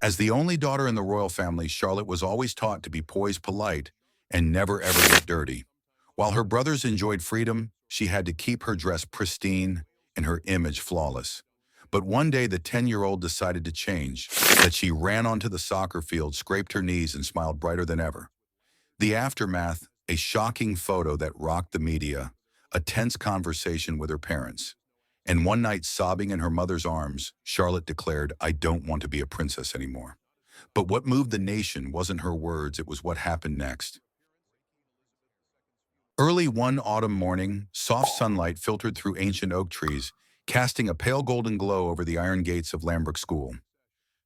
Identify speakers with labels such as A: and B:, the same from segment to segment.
A: As the only daughter in the royal family, Charlotte was always taught to be poised, polite, and never ever get dirty. While her brothers enjoyed freedom, she had to keep her dress pristine and her image flawless. But one day the 10-year-old decided to change, that she ran onto the soccer field, scraped her knees, and smiled brighter than ever. The aftermath, a shocking photo that rocked the media, a tense conversation with her parents. And one night, sobbing in her mother's arms, Charlotte declared, "I don't want to be a princess anymore." But what moved the nation wasn't her words, it was what happened next. Early one autumn morning, soft sunlight filtered through ancient oak trees, casting a pale golden glow over the iron gates of Lambrook School.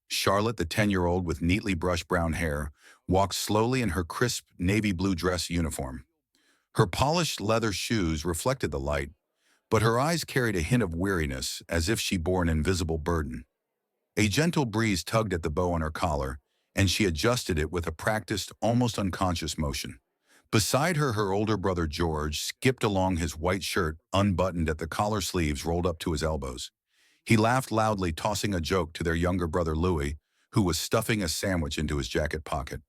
A: Charlotte, the 10-year-old with neatly brushed brown hair, walked slowly in her crisp navy blue dress uniform. Her polished leather shoes reflected the light, but her eyes carried a hint of weariness, as if she bore an invisible burden. A gentle breeze tugged at the bow on her collar, and she adjusted it with a practiced, almost unconscious motion. Beside her, her older brother George skipped along, his white shirt unbuttoned at the collar sleeves rolled up to his elbows. He laughed loudly, tossing a joke to their younger brother Louis, who was stuffing a sandwich into his jacket pocket.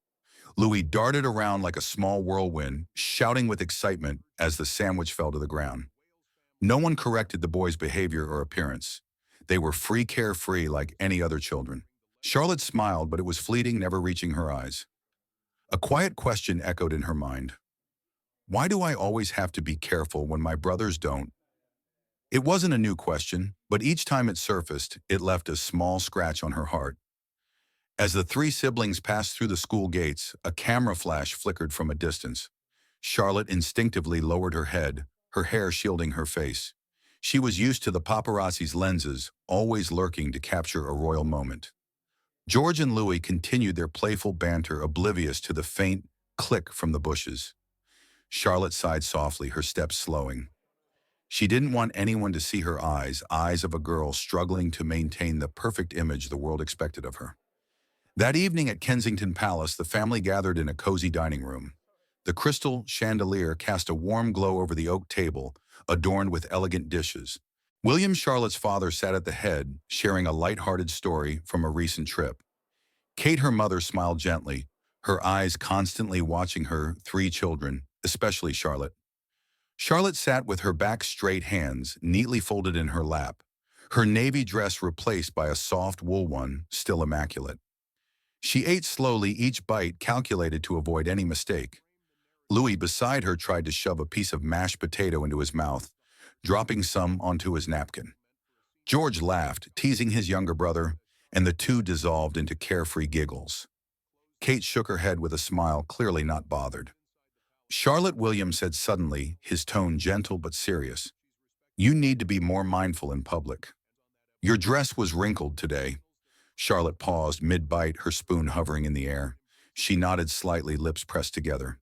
A: Louis darted around like a small whirlwind, shouting with excitement as the sandwich fell to the ground. No one corrected the boy's behavior or appearance. They were free, carefree, like any other children. Charlotte smiled, but it was fleeting, never reaching her eyes. A quiet question echoed in her mind. Why do I always have to be careful when my brothers don't? It wasn't a new question, but each time it surfaced, it left a small scratch on her heart. As the three siblings passed through the school gates, a camera flash flickered from a distance. Charlotte instinctively lowered her head, her hair shielding her face. She was used to the paparazzi's lenses, always lurking to capture a royal moment. George and Louis continued their playful banter, oblivious to the faint click from the bushes. Charlotte sighed softly, her steps slowing. She didn't want anyone to see her eyes of a girl struggling to maintain the perfect image the world expected of her. That evening at Kensington Palace, the family gathered in a cozy dining room. The crystal chandelier cast a warm glow over the oak table, adorned with elegant dishes. William, Charlotte's father, sat at the head, sharing a light-hearted story from a recent trip. Kate, her mother, smiled gently, her eyes constantly watching her three children, especially Charlotte. Charlotte sat with her back straight, hands neatly folded in her lap, her navy dress replaced by a soft wool one, still immaculate. She ate slowly, each bite calculated to avoid any mistake. Louis, beside her, tried to shove a piece of mashed potato into his mouth, dropping some onto his napkin. George laughed, teasing his younger brother, and the two dissolved into carefree giggles. Kate shook her head with a smile, clearly not bothered. Charlotte, William said suddenly, his tone gentle but serious, "You need to be more mindful in public. Your dress was wrinkled today." Charlotte paused mid-bite, her spoon hovering in the air. She nodded slightly, lips pressed together.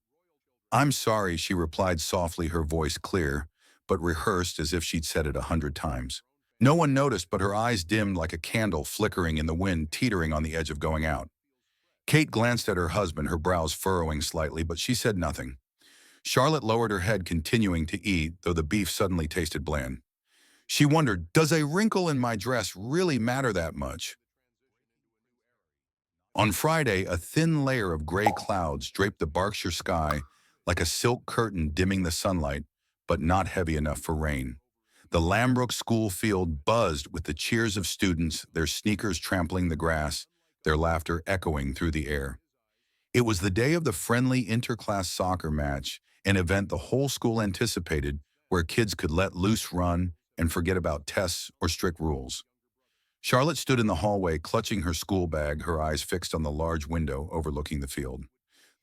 A: "I'm sorry," she replied softly, her voice clear, but rehearsed as if she'd said it 100 times. No one noticed, but her eyes dimmed like a candle flickering in the wind, teetering on the edge of going out. Kate glanced at her husband, her brows furrowing slightly, but she said nothing. Charlotte lowered her head, continuing to eat, though the beef suddenly tasted bland. She wondered, does a wrinkle in my dress really matter that much? On Friday, a thin layer of gray clouds draped the Berkshire sky like a silk curtain, dimming the sunlight, but not heavy enough for rain. The Lambrook School field buzzed with the cheers of students, their sneakers trampling the grass, their laughter echoing through the air. It was the day of the friendly interclass soccer match, an event the whole school anticipated, where kids could let loose, run, and forget about tests or strict rules. Charlotte stood in the hallway, clutching her school bag, her eyes fixed on the large window overlooking the field.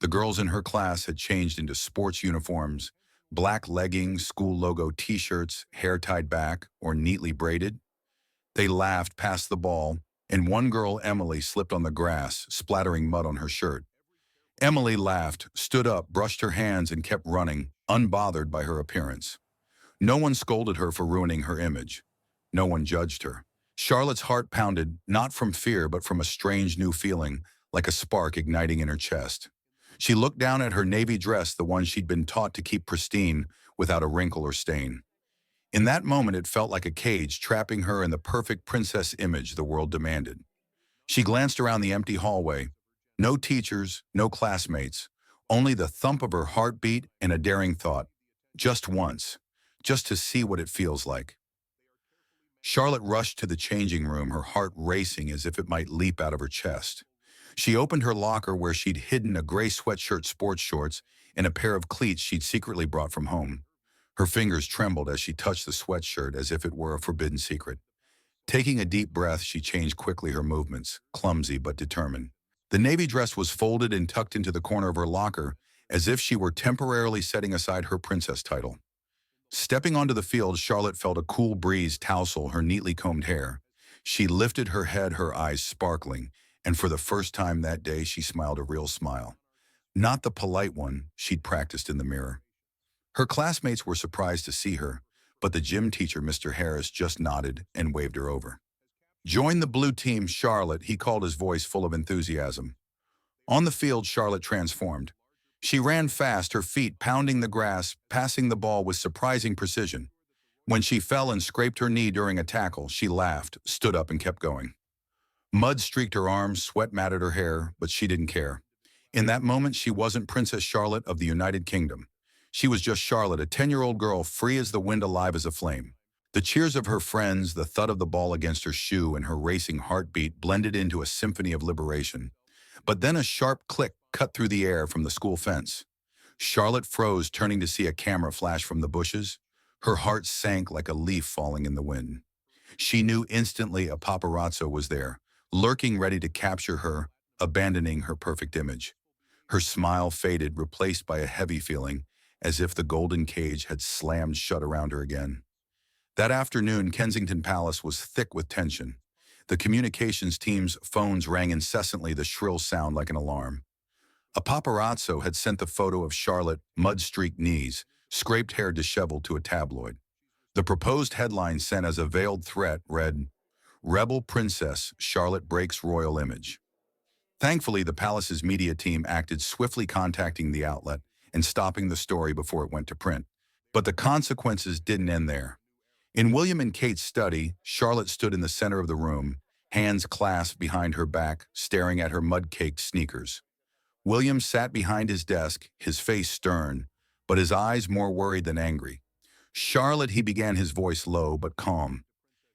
A: The girls in her class had changed into sports uniforms, black leggings, school logo t-shirts, hair tied back or neatly braided. They laughed, passed the ball, and one girl, Emily, slipped on the grass, splattering mud on her shirt. Emily laughed, stood up, brushed her hands, and kept running, unbothered by her appearance. No one scolded her for ruining her image. No one judged her. Charlotte's heart pounded, not from fear, but from a strange new feeling, like a spark igniting in her chest. She looked down at her navy dress, the one she'd been taught to keep pristine, without a wrinkle or stain. In that moment, it felt like a cage trapping her in the perfect princess image the world demanded. She glanced around the empty hallway. No teachers, no classmates, only the thump of her heartbeat and a daring thought. Just once, just to see what it feels like. Charlotte rushed to the changing room, her heart racing as if it might leap out of her chest. She opened her locker where she'd hidden a gray sweatshirt, sports shorts, and a pair of cleats she'd secretly brought from home. Her fingers trembled as she touched the sweatshirt as if it were a forbidden secret. Taking a deep breath, she changed quickly her movements, clumsy but determined. The navy dress was folded and tucked into the corner of her locker, as if she were temporarily setting aside her princess title. Stepping onto the field, Charlotte felt a cool breeze tousle her neatly combed hair. She lifted her head, her eyes sparkling, and for the first time that day she smiled a real smile. Not the polite one she'd practiced in the mirror. Her classmates were surprised to see her, but the gym teacher, Mr. Harris, just nodded and waved her over. "Join the blue team, Charlotte," he called, his voice full of enthusiasm. On the field, Charlotte transformed. She ran fast, her feet pounding the grass, passing the ball with surprising precision. When she fell and scraped her knee during a tackle, she laughed, stood up, and kept going. Mud streaked her arms, sweat matted her hair, but she didn't care. In that moment, she wasn't Princess Charlotte of the United Kingdom. She was just Charlotte, a 10-year-old girl, free as the wind, alive as a flame. The cheers of her friends, the thud of the ball against her shoe, and her racing heartbeat blended into a symphony of liberation. But then a sharp click cut through the air from the school fence. Charlotte froze, turning to see a camera flash from the bushes. Her heart sank like a leaf falling in the wind. She knew instantly a paparazzo was there, lurking ready to capture her, abandoning her perfect image. Her smile faded, replaced by a heavy feeling, as if the golden cage had slammed shut around her again. That afternoon, Kensington Palace was thick with tension. The communications team's phones rang incessantly, the shrill sound like an alarm. A paparazzo had sent the photo of Charlotte, mud-streaked knees, scraped hair disheveled, to a tabloid. The proposed headline, sent as a veiled threat, read, "Rebel Princess, Charlotte breaks royal image." Thankfully, the palace's media team acted swiftly, contacting the outlet and stopping the story before it went to print. But the consequences didn't end there. In William and Kate's study, Charlotte stood in the center of the room, hands clasped behind her back, staring at her mud-caked sneakers. William sat behind his desk, his face stern, but his eyes more worried than angry. "Charlotte," he began, his voice low but calm,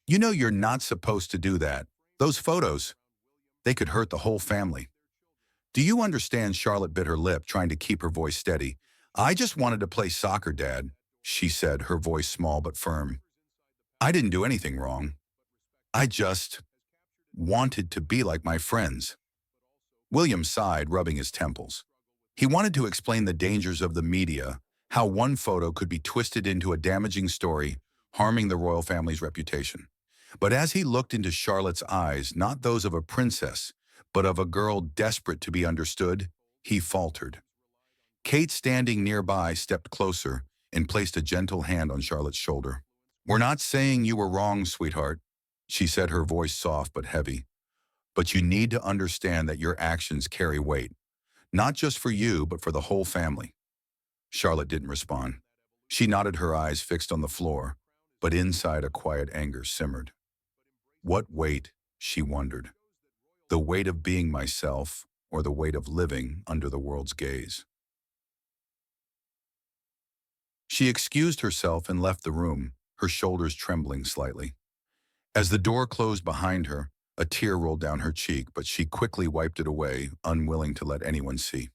A: "you know you're not supposed to do that. Those photos, they could hurt the whole family." "Do you understand?" Charlotte bit her lip, trying to keep her voice steady. "I just wanted to play soccer, Dad," she said, her voice small but firm. "I didn't do anything wrong. I just wanted to be like my friends." William sighed, rubbing his temples. He wanted to explain the dangers of the media, how one photo could be twisted into a damaging story, harming the royal family's reputation. But as he looked into Charlotte's eyes, not those of a princess, but of a girl desperate to be understood, he faltered. Kate, standing nearby, stepped closer and placed a gentle hand on Charlotte's shoulder. "We're not saying you were wrong, sweetheart," she said, her voice soft but heavy. "But you need to understand that your actions carry weight, not just for you, but for the whole family." Charlotte didn't respond. She nodded, her eyes fixed on the floor, but inside a quiet anger simmered. What weight, she wondered. The weight of being myself, or the weight of living under the world's gaze? She excused herself and left the room, her shoulders trembling slightly. As the door closed behind her, a tear rolled down her cheek, but she quickly wiped it away, unwilling to let anyone see.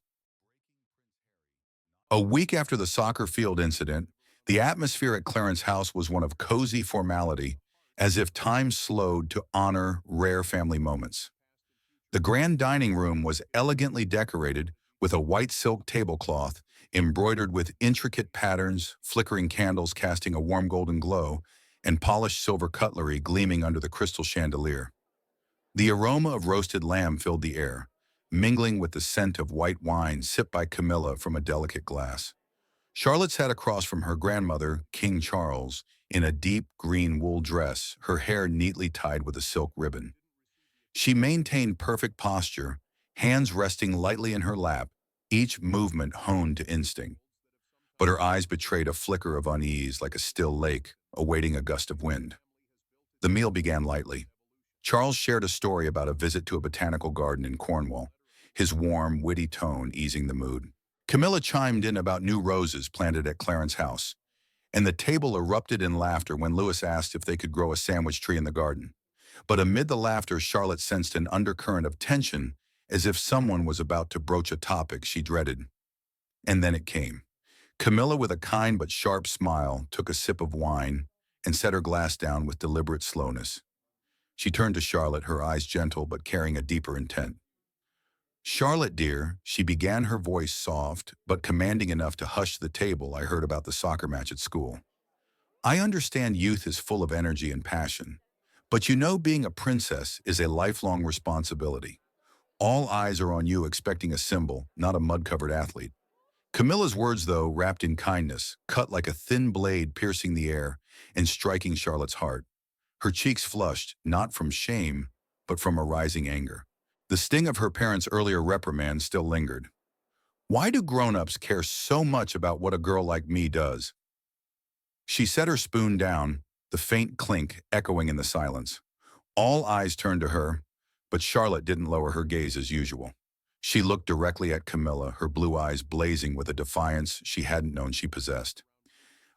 A: A week after the soccer field incident, the atmosphere at Clarence House was one of cozy formality, as if time slowed to honor rare family moments. The grand dining room was elegantly decorated with a white silk tablecloth embroidered with intricate patterns, flickering candles casting a warm golden glow, and polished silver cutlery gleaming under the crystal chandelier. The aroma of roasted lamb filled the air, mingling with the scent of white wine sipped by Camilla from a delicate glass. Charlotte sat across from her grandmother, King Charles, in a deep green wool dress, her hair neatly tied with a silk ribbon. She maintained perfect posture, hands resting lightly in her lap, each movement honed to instinct. But her eyes betrayed a flicker of unease, like a still lake awaiting a gust of wind. The meal began lightly. Charles shared a story about a visit to a botanical garden in Cornwall, his warm, witty tone easing the mood. Camilla chimed in about new roses planted at Clarence's house, and the table erupted in laughter when Lewis asked if they could grow a sandwich tree in the garden. But amid the laughter, Charlotte sensed an undercurrent of tension, as if someone was about to broach a topic she dreaded. And then it came. Camilla, with a kind but sharp smile, took a sip of wine and set her glass down with deliberate slowness. She turned to Charlotte, her eyes gentle but carrying a deeper intent. "Charlotte, dear," she began, her voice soft but commanding enough to hush the table. "I heard about the soccer match at school. I understand youth is full of energy and passion, but you know being a princess is a lifelong responsibility. All eyes are on you, expecting a symbol, not a mud-covered athlete." Camilla's words, though, wrapped in kindness, cut like a thin blade, piercing the air and striking Charlotte's heart. Her cheeks flushed, not from shame, but from a rising anger. The sting of her parents' earlier reprimand still lingered. "Why do grown-ups care so much about what a girl like me does?" She set her spoon down, the faint clink echoing in the silence. All eyes turned to her, but Charlotte didn't lower her gaze as usual. She looked directly at Camilla, her blue eyes blazing with a defiance she hadn't known she possessed.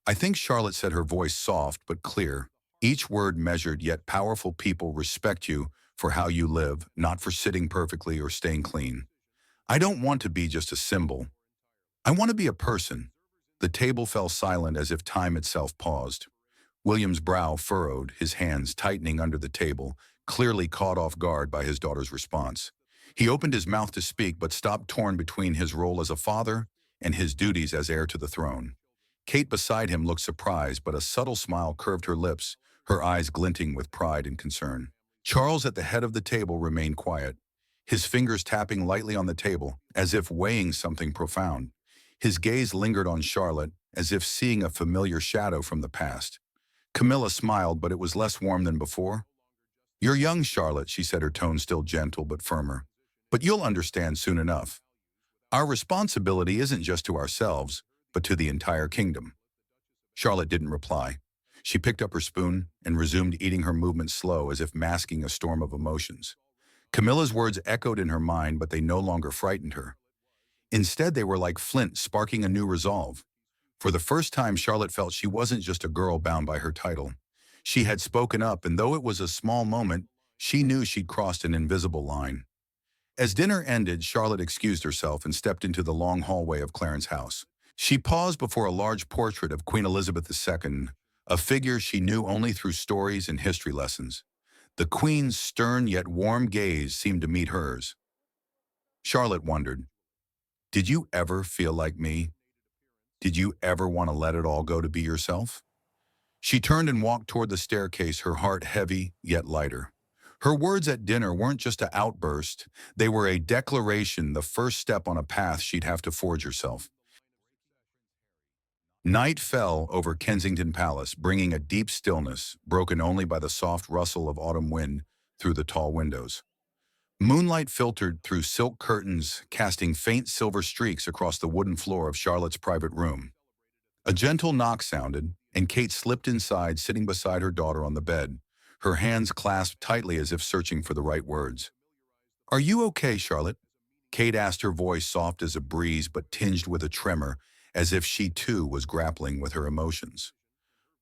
A: "I think," Charlotte said, her voice soft but clear, each word measured yet powerful, "people respect you for how you live, not for sitting perfectly or staying clean. I don't want to be just a symbol. I want to be a person." The table fell silent, as if time itself paused. William's brow furrowed, his hands tightening under the table, clearly caught off guard by his daughter's response. He opened his mouth to speak, but stopped, torn between his role as a father and his duties as heir to the throne. Kate beside him looked surprised, but a subtle smile curved her lips, her eyes glinting with pride and concern. Charles, at the head of the table, remained quiet, his fingers tapping lightly on the table, as if weighing something profound. His gaze lingered on Charlotte, as if seeing a familiar shadow from the past. Camilla smiled, but it was less warm than before. "You're young, Charlotte," she said, her tone still gentle but firmer. "But you'll understand soon enough. Our responsibility isn't just to ourselves, but to the entire kingdom." Charlotte didn't reply. She picked up her spoon and resumed eating, her movements slow, as if masking a storm of emotions. Camilla's words echoed in her mind, but they no longer frightened her. Instead, they were like flint, sparking a new resolve. For the first time, Charlotte felt she wasn't just a girl bound by her title. She had spoken up, and though it was a small moment, she knew she'd crossed an invisible line. As dinner ended, Charlotte excused herself and stepped into the long hallway of Clarence's house. She paused before a large portrait of Queen Elizabeth II, a figure she knew only through stories and history lessons. The Queen's stern yet warm gaze seemed to meet hers. Charlotte wondered, did you ever feel like me? Did you ever want to let it all go to be yourself? She turned and walked toward the staircase, her heart heavy yet lighter. Her words at dinner weren't just an outburst, they were a declaration, the first step on a path she'd have to forge herself. Night fell over Kensington Palace, bringing a deep stillness, broken only by the soft rustle of autumn wind through the tall windows. Moonlight filtered through silk curtains, casting faint silver streaks across the wooden floor of Charlotte's private room. A gentle knock sounded, and Kate slipped inside, sitting beside her daughter on the bed, her hands clasped tightly as if searching for the right words. "Are you okay, Charlotte?" Kate asked, her voice soft as a breeze but tinged with a tremor, as if she too was grappling with her emotions.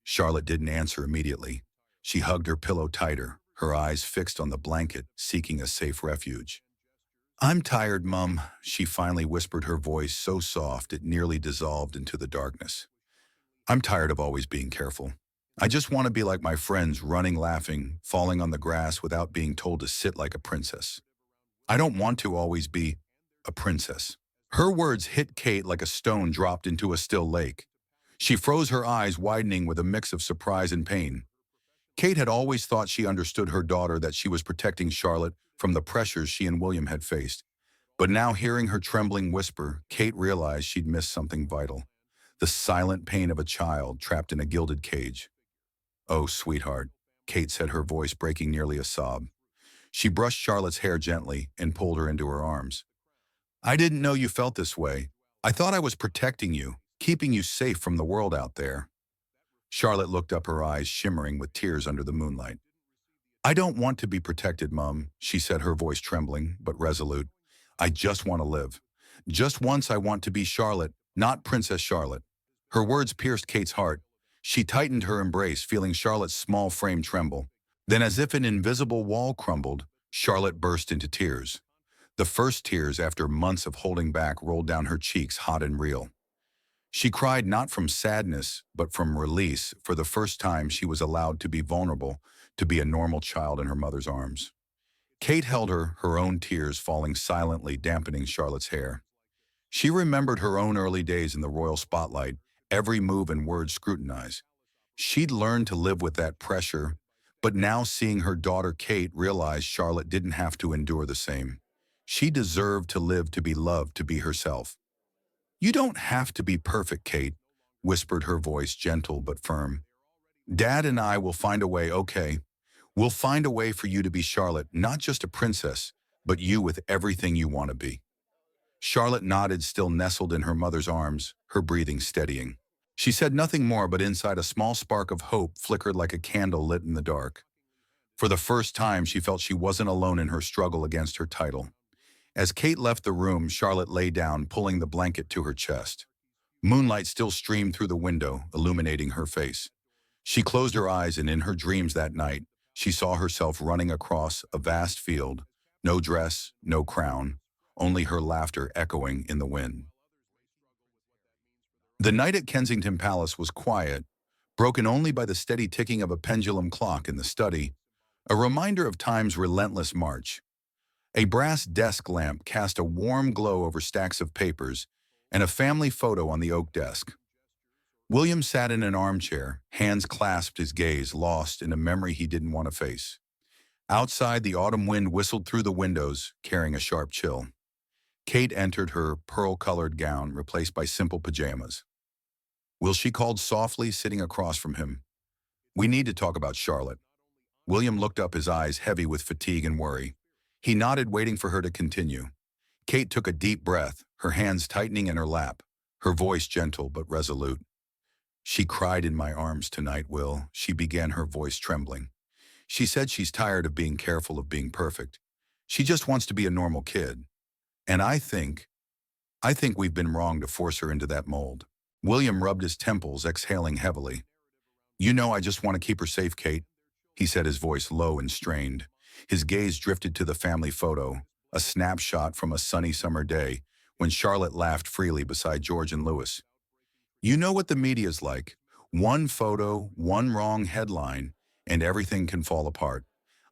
A: Charlotte didn't answer immediately. She hugged her pillow tighter, her eyes fixed on the blanket, seeking a safe refuge. "I'm tired, Mum," she finally whispered, her voice so soft it nearly dissolved into the darkness. "I'm tired of always being careful. I just want to be like my friends, running, laughing, falling on the grass without being told to sit like a princess. I don't want to always be a princess." Her words hit Kate like a stone dropped into a still lake. She froze, her eyes widening with a mix of surprise and pain. Kate had always thought she understood her daughter, that she was protecting Charlotte from the pressures she and William had faced. But now, hearing her trembling whisper, Kate realized she'd missed something vital. The silent pain of a child trapped in a gilded cage. "Oh, sweetheart," Kate said, her voice breaking nearly a sob. She brushed Charlotte's hair gently and pulled her into her arms. "I didn't know you felt this way. I thought I was protecting you, keeping you safe from the world out there." Charlotte looked up, her eyes shimmering with tears under the moonlight. I don't want to be protected, Mum, she said, her voice trembling, but resolute. I just want to live. Just once I want to be Charlotte, not Princess Charlotte. Her words pierced Kate's heart. She tightened her embrace, feeling Charlotte's small frame tremble. Then, as if an invisible wall crumbled, Charlotte burst into tears. The first tears after months of holding back rolled down her cheeks, hot and real. She cried not from sadness, but from release. For the first time, she was allowed to be vulnerable, to be a normal child in her mother's arms. Kate held her own tears falling silently, dampening Charlotte's hair. She remembered her own early days in the royal spotlight, every move and word scrutinized. She'd learned to live with that pressure, but now seeing her daughter Kate realized Charlotte didn't have to endure the same. She deserved to live, to be loved, to be herself. You don't have to be perfect, Kate, whispered her voice, gentle but firm. Dad and I will find a way, okay? We'll find a way for you to be Charlotte, not just a princess, but you with everything you want to be. Charlotte nodded, still nestled in her mother's arms, her breathing steadying. She said nothing more, but inside a small spark of hope flickered like a candle lit in the dark. For the first time, she felt she wasn't alone in her struggle against her title. As Kate left the room, Charlotte lay down, pulling the blanket to her chest. Moonlight still streamed through the window, illuminating her face. She closed her eyes, and in her dreams that night, she saw herself running across a vast field, no dress, no crown, only her laughter echoing in the wind. The night at Kensington Palace was quiet, broken only by the steady ticking of a pendulum clock in the study, a reminder of time's relentless march. A brass desk lamp cast a warm glow over stacks of papers, and a family photo on the oak desk. William sat in an armchair, hands clasped, his gaze lost in a memory he didn't want to face. Outside, the autumn wind whistled through the windows, carrying a sharp chill. Kate entered, her pearl-colored gown replaced by simple pajamas. Will, she called softly, sitting across from him. We need to talk about Charlotte. William looked up, his eyes heavy with fatigue and worry. He nodded, waiting for her to continue. Kate took a deep breath, her hands tightening in her lap, her voice gentle but resolute. She cried in my arms tonight, Will, she began, her voice trembling. She said she's tired of being careful, of being perfect. She just wants to be a normal kid. And I think we've been wrong to force her into that mold. William rubbed his temples, exhaling heavily. You know, I just want to keep her safe, Kate, he said, his voice low and strained. His gaze drifted to the family photo, a snapshot from a sunny summer day when Charlotte laughed freely beside George and Louis. You know what the media's like. One photo, one wrong headline, and everything can fall apart.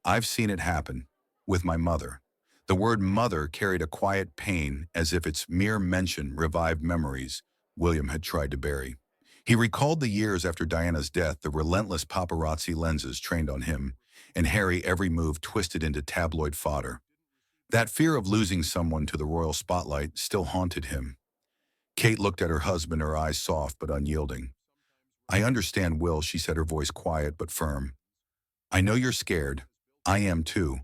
A: I've seen it happen. With my mother. The word mother carried a quiet pain, as if its mere mention revived memories William had tried to bury. He recalled the years after Diana's death, the relentless paparazzi lenses trained on him, and Harry, every move twisted into tabloid fodder. That fear of losing someone to the royal spotlight still haunted him. Kate looked at her husband, her eyes soft but unyielding. I understand, Will, she said, her voice quiet but firm. I know you're scared. I am too.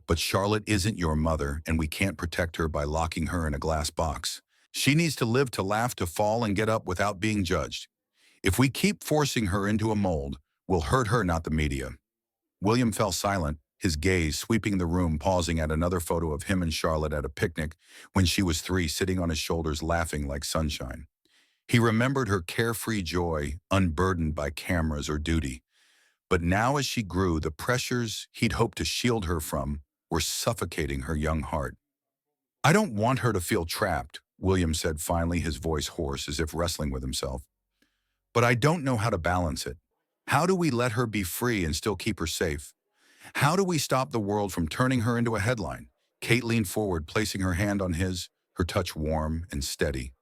A: But Charlotte isn't your mother, and we can't protect her by locking her in a glass box. She needs to live, to laugh, to fall and get up without being judged. If we keep forcing her into a mold, we'll hurt her, not the media. William fell silent, his gaze sweeping the room, pausing at another photo of him and Charlotte at a picnic when she was 3, sitting on his shoulders, laughing like sunshine. He remembered her carefree joy, unburdened by cameras or duty. But now, as she grew, the pressures he'd hoped to shield her from were suffocating her young heart. I don't want her to feel trapped, William said finally, his voice hoarse, as if wrestling with himself. But I don't know how to balance it. How do we let her be free and still keep her safe? How do we stop the world from turning her into a headline? Kate leaned forward, placing her hand on his, her touch warm and steady.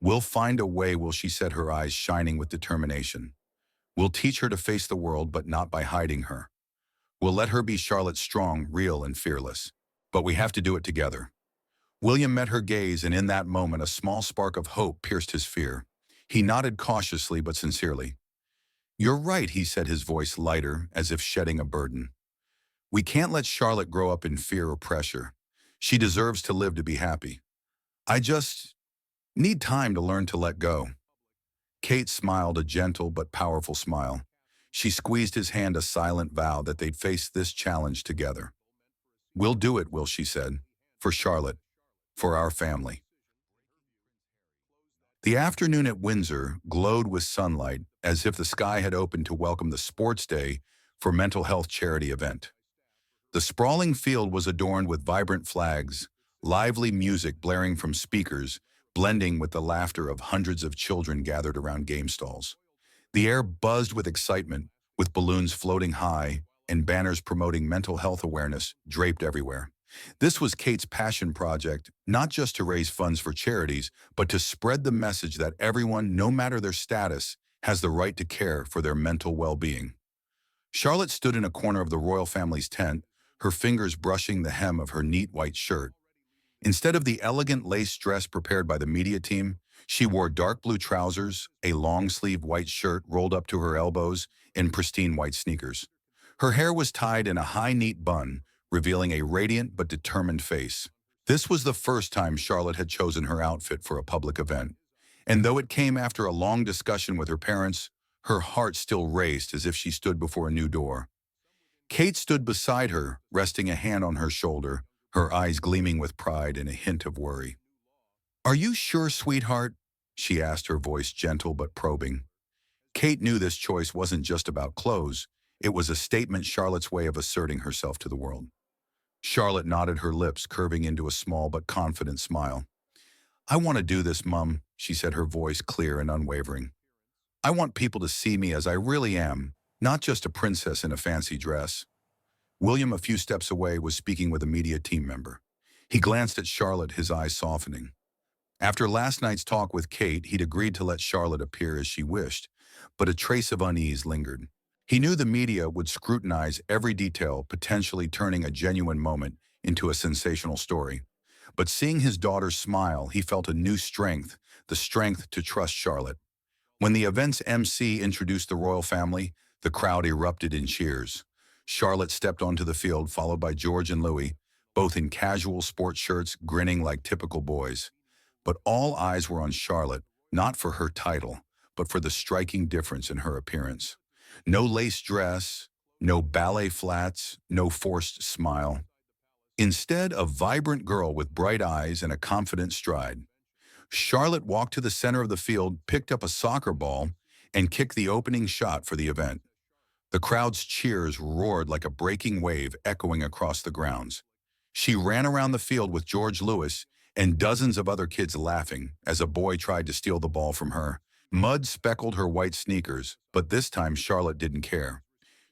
A: We'll find a way, Will, she said, her eyes shining with determination. We'll teach her to face the world, but not by hiding her. We'll let her be Charlotte, strong, real, and fearless. But we have to do it together. William met her gaze, and in that moment, a small spark of hope pierced his fear. He nodded cautiously but sincerely. You're right, he said, his voice lighter, as if shedding a burden. We can't let Charlotte grow up in fear or pressure. She deserves to live, to be happy. I just need time to learn to let go. Kate smiled, a gentle but powerful smile. She squeezed his hand, a silent vow that they'd face this challenge together. "We'll do it, Will," she said. "For Charlotte. For our family." The afternoon at Windsor glowed with sunlight, as if the sky had opened to welcome the sports day for mental health charity event. The sprawling field was adorned with vibrant flags, lively music blaring from speakers, blending with the laughter of hundreds of children gathered around game stalls. The air buzzed with excitement, with balloons floating high and banners promoting mental health awareness draped everywhere. This was Kate's passion project, not just to raise funds for charities, but to spread the message that everyone, no matter their status, has the right to care for their mental well-being. Charlotte stood in a corner of the royal family's tent, her fingers brushing the hem of her neat white shirt. Instead of the elegant lace dress prepared by the media team, she wore dark blue trousers, a long-sleeved white shirt rolled up to her elbows, and pristine white sneakers. Her hair was tied in a high, neat bun, revealing a radiant but determined face. This was the first time Charlotte had chosen her outfit for a public event. And though it came after a long discussion with her parents, her heart still raced as if she stood before a new door. Kate stood beside her, resting a hand on her shoulder, her eyes gleaming with pride and a hint of worry. "Are you sure, sweetheart?" she asked, her voice gentle but probing. Kate knew this choice wasn't just about clothes. It was a statement, Charlotte's way of asserting herself to the world. Charlotte nodded, her lips curving into a small but confident smile. "I want to do this, Mum," she said, her voice clear and unwavering. "I want people to see me as I really am, not just a princess in a fancy dress." William, a few steps away, was speaking with a media team member. He glanced at Charlotte, his eyes softening. After last night's talk with Kate, he'd agreed to let Charlotte appear as she wished, but a trace of unease lingered. He knew the media would scrutinize every detail, potentially turning a genuine moment into a sensational story. But seeing his daughter smile, he felt a new strength, the strength to trust Charlotte. When the event's MC introduced the royal family, the crowd erupted in cheers. Charlotte stepped onto the field, followed by George and Louis, both in casual sports shirts, grinning like typical boys. But all eyes were on Charlotte, not for her title, but for the striking difference in her appearance. No lace dress, no ballet flats, no forced smile. Instead, a vibrant girl with bright eyes and a confident stride. Charlotte walked to the center of the field, picked up a soccer ball, and kicked the opening shot for the event. The crowd's cheers roared like a breaking wave echoing across the grounds. She ran around the field with George Lewis and dozens of other kids laughing as a boy tried to steal the ball from her. Mud speckled her white sneakers, but this time Charlotte didn't care.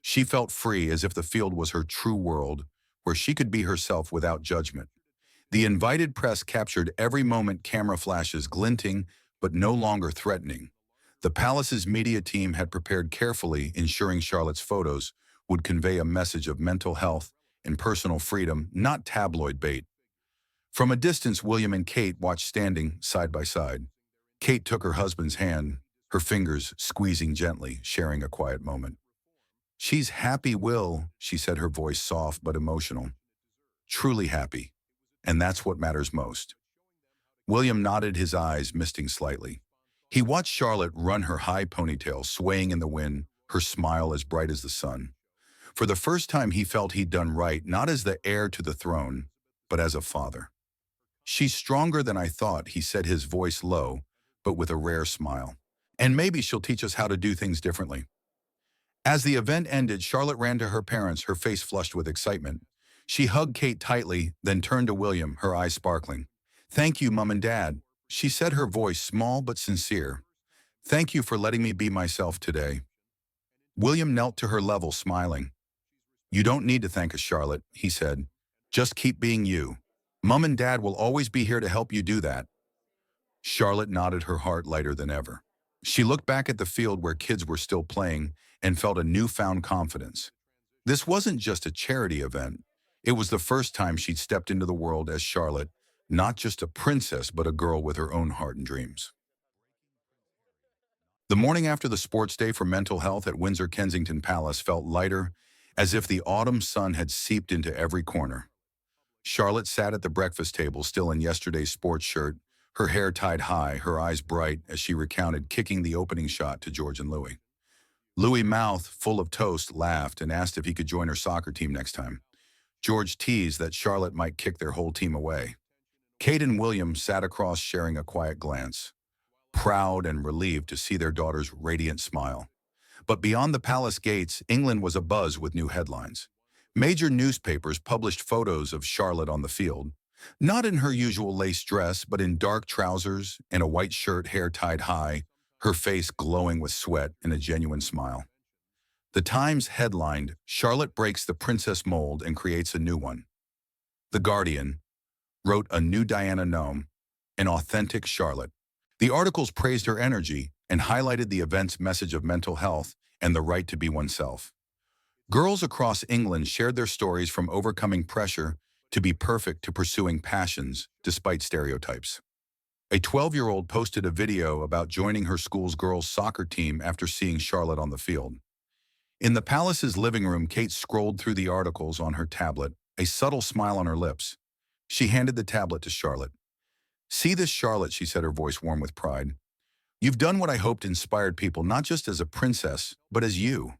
A: She felt free, as if the field was her true world, where she could be herself without judgment. The invited press captured every moment, camera flashes glinting but no longer threatening. The palace's media team had prepared carefully, ensuring Charlotte's photos would convey a message of mental health and personal freedom, not tabloid bait. From a distance, William and Kate watched, standing side by side. Kate took her husband's hand, her fingers squeezing gently, sharing a quiet moment. "She's happy, Will," she said, her voice soft but emotional. "Truly happy. And that's what matters most." William nodded, his eyes misting slightly. He watched Charlotte run her high ponytail, swaying in the wind, her smile as bright as the sun. For the first time, he felt he'd done right, not as the heir to the throne, but as a father. "She's stronger than I thought," he said, his voice low, but with a rare smile. "And maybe she'll teach us how to do things differently." As the event ended, Charlotte ran to her parents, her face flushed with excitement. She hugged Kate tightly, then turned to William, her eyes sparkling. "Thank you, Mum and Dad," she said, her voice small but sincere. "Thank you for letting me be myself today." William knelt to her level, smiling. "You don't need to thank us, Charlotte," he said. "Just keep being you. Mum and Dad will always be here to help you do that." Charlotte nodded, her heart lighter than ever. She looked back at the field where kids were still playing and felt a newfound confidence. This wasn't just a charity event. It was the first time she'd stepped into the world as Charlotte, not just a princess, but a girl with her own heart and dreams. The morning after the sports day for mental health at Windsor Kensington Palace felt lighter, as if the autumn sun had seeped into every corner. Charlotte sat at the breakfast table, still in yesterday's sports shirt, her hair tied high, her eyes bright as she recounted kicking the opening shot to George and Louis. Louis Mouth, full of toast, laughed and asked if he could join her soccer team next time. George teased that Charlotte might kick their whole team away. Kate and William sat across sharing a quiet glance, proud and relieved to see their daughter's radiant smile. But beyond the palace gates, England was abuzz with new headlines. Major newspapers published photos of Charlotte on the field, not in her usual lace dress, but in dark trousers and a white shirt, hair tied high, her face glowing with sweat and a genuine smile. The Times headlined, "Charlotte breaks the princess mold and creates a new one." The Guardian wrote, "A new Diana Nome, an authentic Charlotte." The articles praised her energy and highlighted the event's message of mental health and the right to be oneself. Girls across England shared their stories from overcoming pressure to be perfect to pursuing passions despite stereotypes. A 12-year-old posted a video about joining her school's girls' soccer team after seeing Charlotte on the field. In the palace's living room, Kate scrolled through the articles on her tablet, a subtle smile on her lips. She handed the tablet to Charlotte. "See this, Charlotte," she said, her voice warm with pride. "You've done what I hoped inspired people, not just as a princess, but as you."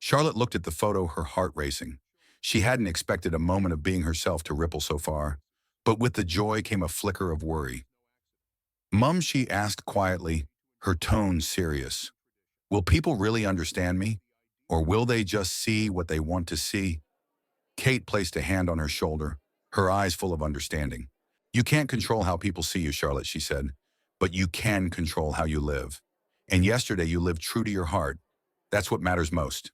A: Charlotte looked at the photo, her heart racing. She hadn't expected a moment of being herself to ripple so far, but with the joy came a flicker of worry. "Mum," she asked quietly, her tone serious, "will people really understand me? Or will they just see what they want to see?" Kate placed a hand on her shoulder, her eyes full of understanding. "You can't control how people see you, Charlotte," she said, "but you can control how you live. And yesterday you lived true to your heart. That's what matters most."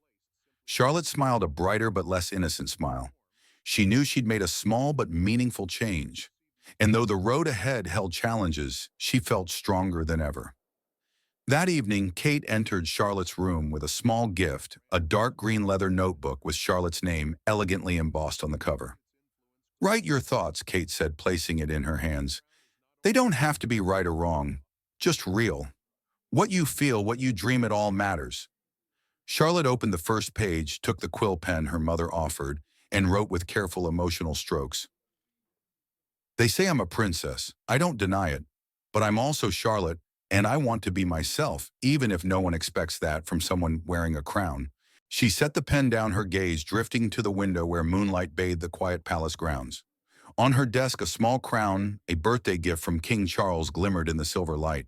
A: Charlotte smiled, a brighter but less innocent smile. She knew she'd made a small but meaningful change. And though the road ahead held challenges, she felt stronger than ever. That evening, Kate entered Charlotte's room with a small gift, a dark green leather notebook with Charlotte's name elegantly embossed on the cover. "Write your thoughts," Kate said, placing it in her hands. "They don't have to be right or wrong, just real. What you feel, what you dream, it all matters." Charlotte opened the first page, took the quill pen her mother offered, and wrote with careful emotional strokes. "They say I'm a princess. I don't deny it. But I'm also Charlotte, and I want to be myself, even if no one expects that from someone wearing a crown." She set the pen down, her gaze drifting to the window where moonlight bathed the quiet palace grounds. On her desk, a small crown, a birthday gift from King Charles, glimmered in the silver light.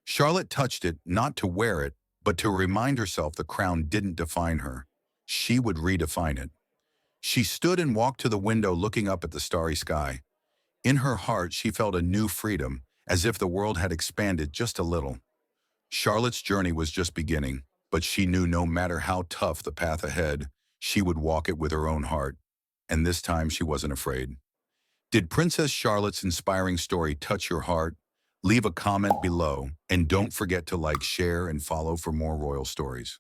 A: Charlotte touched it, not to wear it, but to remind herself the crown didn't define her. She would redefine it. She stood and walked to the window, looking up at the starry sky. In her heart, she felt a new freedom, as if the world had expanded just a little. Charlotte's journey was just beginning, but she knew no matter how tough the path ahead, she would walk it with her own heart. And this time she wasn't afraid. Did Princess Charlotte's inspiring story touch your heart? Leave a comment below, and don't forget to like, share, and follow for more royal stories.